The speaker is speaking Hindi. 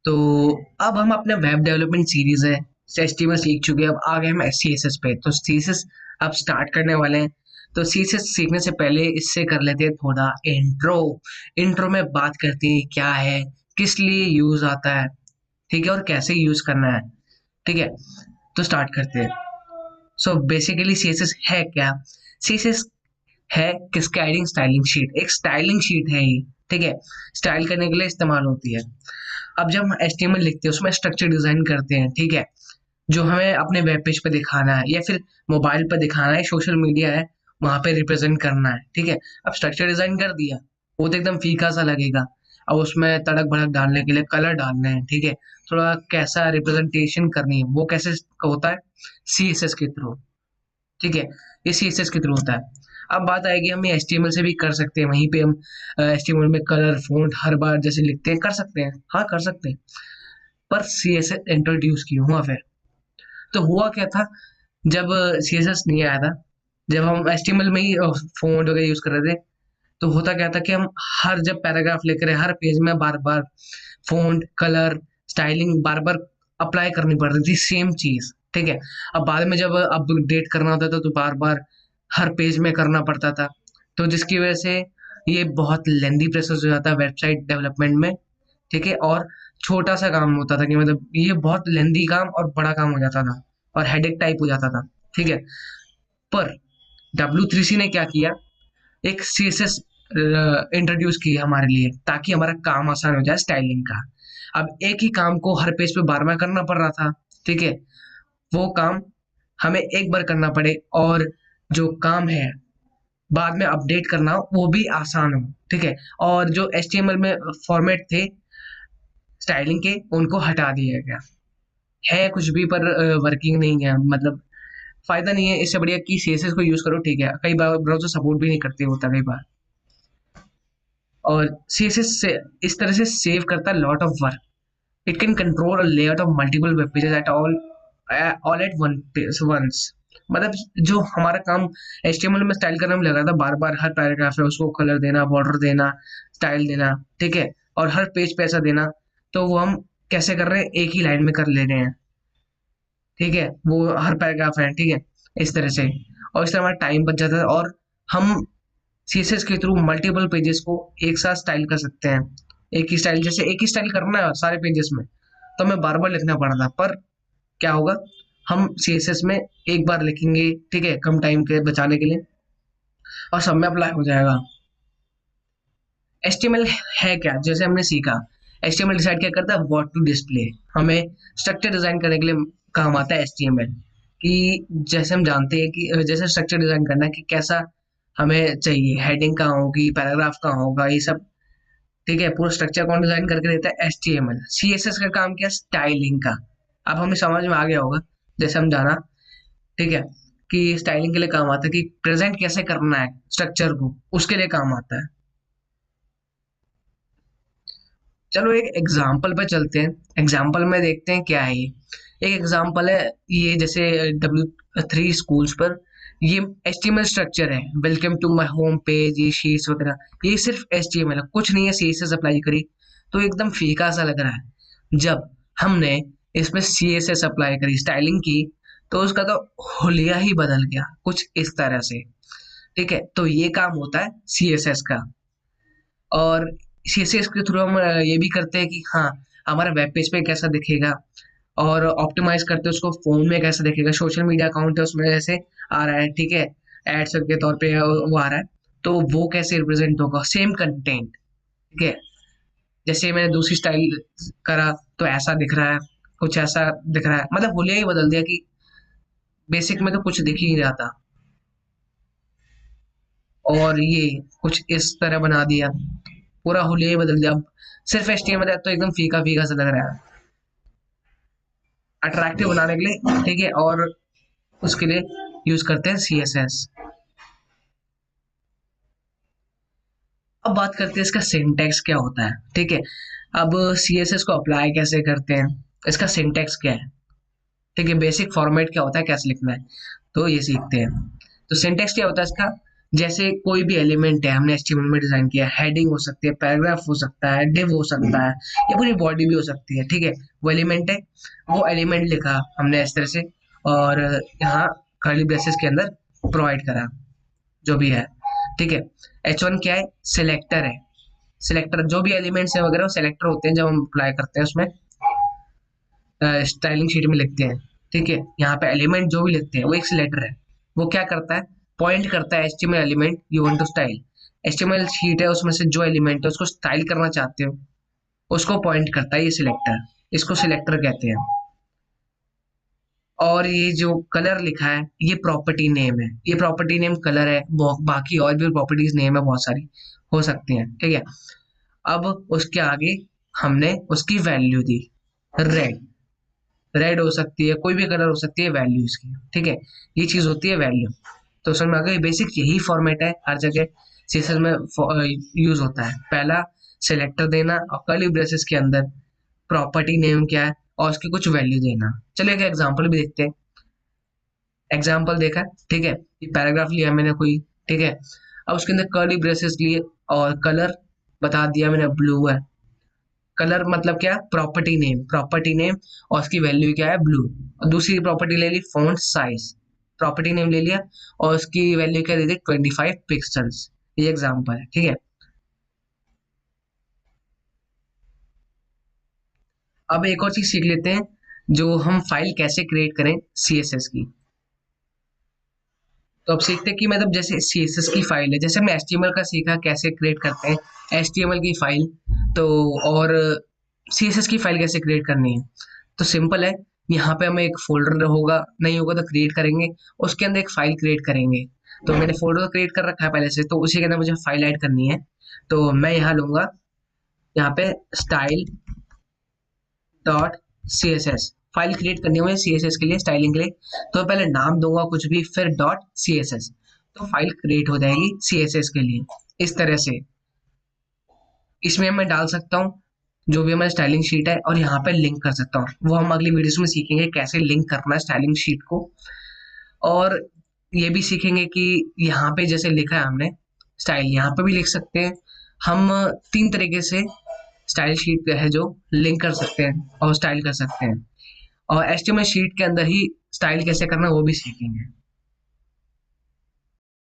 तो अब हम अपने वेब डेवलपमेंट सीरीज है HTML सीख चुके हैं, अब आ गए हम CSS पे। तो CSS अब स्टार्ट करने वाले हैं। तो CSS सीखने से पहले इससे कर लेते हैं थोड़ा इंट्रो। इंट्रो में बात करते हैं क्या है, किस लिए यूज आता है, ठीक है, और कैसे यूज करना है। ठीक है, तो स्टार्ट करते हैं। सो बेसिकली CSS है क्या? CSS है किसकैडिंग स्टाइलिंग शीट, एक स्टाइलिंग शीट है ये। ठीक है, स्टाइल करने के लिए इस्तेमाल होती है। अब जब हम HTML लिखते हैं उसमें स्ट्रक्चर डिजाइन करते हैं, ठीक है, जो हमें अपने वेब पेज पे दिखाना है या फिर मोबाइल पे दिखाना है, सोशल मीडिया है वहां पे रिप्रेजेंट करना है। ठीक है, अब स्ट्रक्चर डिजाइन कर दिया, वो तो एकदम फीका सा लगेगा। अब उसमें तड़क भड़क डालने के लिए कलर डालने हैं, ठीक है, थोड़ा कैसा रिप्रेजेंटेशन करनी है वो कैसे होता है, CSS के थ्रू। ठीक है, ये CSS के थ्रू होता है। अब बात आएगी, हम ये HTML से भी कर सकते हैं, वहीं पे हम HTML में कलर फॉन्ट हर बार जैसे लिखते हैं कर सकते हैं, हाँ कर सकते हैं। पर CSS इंट्रोड्यूस क्यों हुआ फिर? तो हुआ क्या था, जब CSS नहीं आया था, जब हम HTML में ही फॉन्ट वगैरह यूज कर रहे थे, तो होता क्या था कि हम हर जब पैराग्राफ लिख रहे हैं हर पेज में बार बार फॉन्ट कलर स्टाइलिंग बार बार अप्लाई करनी पड़ रही थी, सेम चीज। ठीक है, अब बाद में जब अपडेट करना होता था तो बार बार हर पेज में करना पड़ता था, तो जिसकी वजह से ये बहुत लेंदी प्रोसेस हो जाता है वेबसाइट डेवलपमेंट में। ठीक है, और छोटा सा काम होता था कि मतलब ये बहुत लेंदी काम और बड़ा काम हो जाता था और हेडेक टाइप हो जाता था। ठीक है, पर W3C ने क्या किया, एक CSS इंट्रोड्यूस की हमारे लिए ताकि हमारा काम आसान हो जाए स्टाइलिंग का। अब एक ही काम को हर पेज पे बार बार करना पड़ रहा था, ठीक है, वो काम हमें एक बार करना पड़े और जो काम है बाद में अपडेट करना हो वो भी आसान हो। ठीक है, और जो HTML में फॉर्मेट थे स्टाइलिंग के उनको हटा दिया गया है, कुछ भी पर वर्किंग नहीं है, मतलब फायदा नहीं है। इससे बढ़िया कि CSS को यूज करो। ठीक है, कई बार ब्राउजर सपोर्ट भी नहीं करते होता कई बार, और CSS से इस तरह से सेव करता है lot of work. It can control a layout of multiple web pages at all at once। मतलब जो हमारा काम HTML में स्टाइल करने में लगा था, बार बार हर पैराग्राफ में उसको कलर देना, बॉर्डर देना, स्टाइल देना, ठीक है, और हर पेज पे ऐसा देना, तो वो हम कैसे कर रहे हैं, एक ही लाइन में कर ले रहे हैं। ठीक है, वो हर पैराग्राफ है, ठीक है, इस तरह से, और इस तरह हमारा टाइम बच जाता है और हम CSS के थ्रू मल्टीपल पेजेस को एक साथ स्टाइल कर सकते हैं। एक ही स्टाइल, जैसे एक ही स्टाइल करना है सारे पेजेस में तो हमें बार बार लिखना पड़ रहा, पर क्या होगा, हम CSS में एक बार लिखेंगे, ठीक है, कम टाइम के बचाने के लिए, और सब में अप्लाई हो जाएगा। HTML है क्या, जैसे हमने सीखा, HTML डिसाइड क्या करता है, व्हाट टू डिस्प्ले। हमें स्ट्रक्चर डिजाइन करने के लिए काम आता है HTML, कि जैसे हम जानते हैं कि जैसे स्ट्रक्चर डिजाइन करना है कि कैसा हमें चाहिए, हेडिंग कहाँ होगी, पैराग्राफ कहाँ होगा, ये सब। ठीक है, पूरा स्ट्रक्चर कौन डिजाइन करके देता है, HTML। CSS का काम क्या, स्टाइलिंग का। अब हमें समझ में आ गया होगा, जैसे हम जाना, ठीक है, कि स्टाइलिंग के लिए काम आता है कि प्रेजेंट कैसे करना है स्ट्रक्चर को, उसके लिए काम आता है। चलो एक एग्जाम्पल पे चलते हैं, एग्जाम्पल में देखते हैं क्या है ये। एक एग्जाम्पल है ये, जैसे W3 स्कूल्स पर ये HTML स्ट्रक्चर है, welcome to my home page, ये शीट्स वगैरह, ये सिर्फ HTML है, कुछ नहीं है CSS अप्लाई करी, तो एकदम फीका सा लग रहा है। जब हमने इसमें CSS अप्लाई करी, स्टाइलिंग की, तो उसका तो हुलिया ही बदल गया कुछ इस तरह से। ठीक है, तो ये काम होता है CSS का। और CSS के थ्रू हम ये भी करते हैं कि हाँ, हमारा वेब पेज पे कैसा दिखेगा, और ऑप्टिमाइज करते हैं उसको फोन में कैसा दिखेगा, सोशल मीडिया अकाउंट है उसमें जैसे आ रहा है, ठीक है, एड्स के तौर पे वो आ रहा है, तो वो कैसे रिप्रेजेंट होगा, सेम कंटेंट। ठीक है, जैसे मैंने दूसरी स्टाइल करा तो ऐसा दिख रहा है, कुछ ऐसा दिख रहा है, मतलब हुलिया ही बदल दिया कि बेसिक में तो कुछ दिख ही नहीं रहा था, और ये कुछ इस तरह बना दिया, पूरा हुलिया ही बदल दिया। अब सिर्फ HTML है तो एकदम फीका फीका सा लग रहा है, अट्रैक्टिव बनाने के लिए। ठीक है, और उसके लिए यूज करते हैं CSS। अब बात करते हैं इसका सिंटैक्स क्या होता है। ठीक है, अब CSS को अप्लाई कैसे करते हैं, इसका सिंटैक्स क्या है, ठीक है, बेसिक फॉर्मेट क्या होता है, कैसे लिखना है, तो ये सीखते हैं। तो सिंटैक्स क्या होता है इसका, जैसे कोई भी एलिमेंट है हमने HTML में डिजाइन किया, हेडिंग हो सकती है, पैराग्राफ हो सकता है, डिव हो सकता है, या पूरी बॉडी भी हो सकती है, ठीक है। वो एलिमेंट है, वो एलिमेंट लिखा हमने इस तरह से, और यहाँ कर्ली ब्रेसेस के अंदर प्रोवाइड करा जो भी है, ठीक है। H1 क्या है, सिलेक्टर है। सिलेक्टर जो भी एलिमेंट्स है वगैरह सेलेक्टर होते हैं जब हम अप्लाई करते हैं उसमें, स्टाइलिंग शीट में लिखते हैं, ठीक है। यहाँ पे एलिमेंट जो भी लिखते हैं वो एक सिलेक्टर है। वो क्या करता है, पॉइंट करता है HTML element you want to style. HTML sheet है, उसमें से जो एलिमेंट है उसको स्टाइल करना चाहते हो उसको पॉइंट करता है ये सिलेक्टर, इसको सिलेक्टर कहते हैं। और ये जो कलर लिखा है ये प्रॉपर्टी नेम है, ये प्रॉपर्टी नेम कलर है, बाकी और भी प्रॉपर्टीज नेम है, बहुत सारी हो सकती हैं, ठीक है। अब उसके आगे हमने उसकी वैल्यू दी, रेड, रेड हो सकती है, कोई भी कलर हो सकती है वैल्यू इसकी, ठीक है। ये चीज होती है वैल्यू। तो समझ में आ गई, बेसिक यही फॉर्मेट है हर जगह सीएसएस में यूज होता है। पहला सेलेक्टर देना और कर्ली ब्रेसेस के अंदर प्रॉपर्टी नेम क्या है और उसकी कुछ वैल्यू देना। चलिए एक एग्जांपल भी देखते हैं। एग्जांपल देखा, ठीक है, ये पैराग्राफ लिया मैंने कोई, ठीक है। अब उसके अंदर कर्ली ब्रेसेस लिए और कलर बता दिया मैंने ब्लू है। कलर मतलब क्या, प्रॉपर्टी नेम, प्रॉपर्टी नेम और उसकी वैल्यू क्या है ब्लू। और दूसरी प्रॉपर्टी ले ली फॉन्ट साइज, प्रॉपर्टी नेम ले लिया और उसकी वैल्यू क्या दे दी 25 पिक्सल्स। ये एग्जांपल है, ठीक है। अब एक और चीज सीख लेते हैं, जो हम फाइल कैसे क्रिएट करें सीएसएस की। तो अब सीखते हैं कि मतलब जैसे सीएसएस की फाइल है, जैसे हमने एचटीएमएल का सीखा कैसे क्रिएट करते हैं एचटीएमएल की फाइल, तो और सीएसएस की फाइल कैसे क्रिएट करनी है। तो सिंपल है, यहाँ पे हमें एक फोल्डर होगा, नहीं होगा तो क्रिएट करेंगे, उसके अंदर एक फाइल क्रिएट करेंगे। तो मैंने फोल्डर क्रिएट कर रखा है पहले से, तो उसी के अंदर मुझे फाइल ऐड करनी है। तो मैं यहाँ लूंगा, यहाँ पे style dot C S S, file create करनी है मुझे सी एस एस के लिए, स्टाइलिंग के लिए। तो पहले नाम दूंगा कुछ भी, फिर डॉट सी एस एस, तो फाइल क्रिएट हो जाएगी सी एस एस के लिए इस तरह से। इसमें मैं डाल सकता हूँ जो भी हमारी स्टाइलिंग शीट है, और यहाँ पे लिंक कर सकता हूँ, वो हम अगली वीडियोस में सीखेंगे कैसे लिंक करना है स्टाइलिंग शीट को। और ये भी सीखेंगे कि यहाँ पे जैसे लिखा है हमने स्टाइल, यहाँ पे भी लिख सकते हैं हम। तीन तरीके से स्टाइल शीट है जो लिंक कर सकते हैं और स्टाइल कर सकते हैं, और एचटीएमएल शीट के अंदर ही स्टाइल कैसे करना है वो भी सीखेंगे।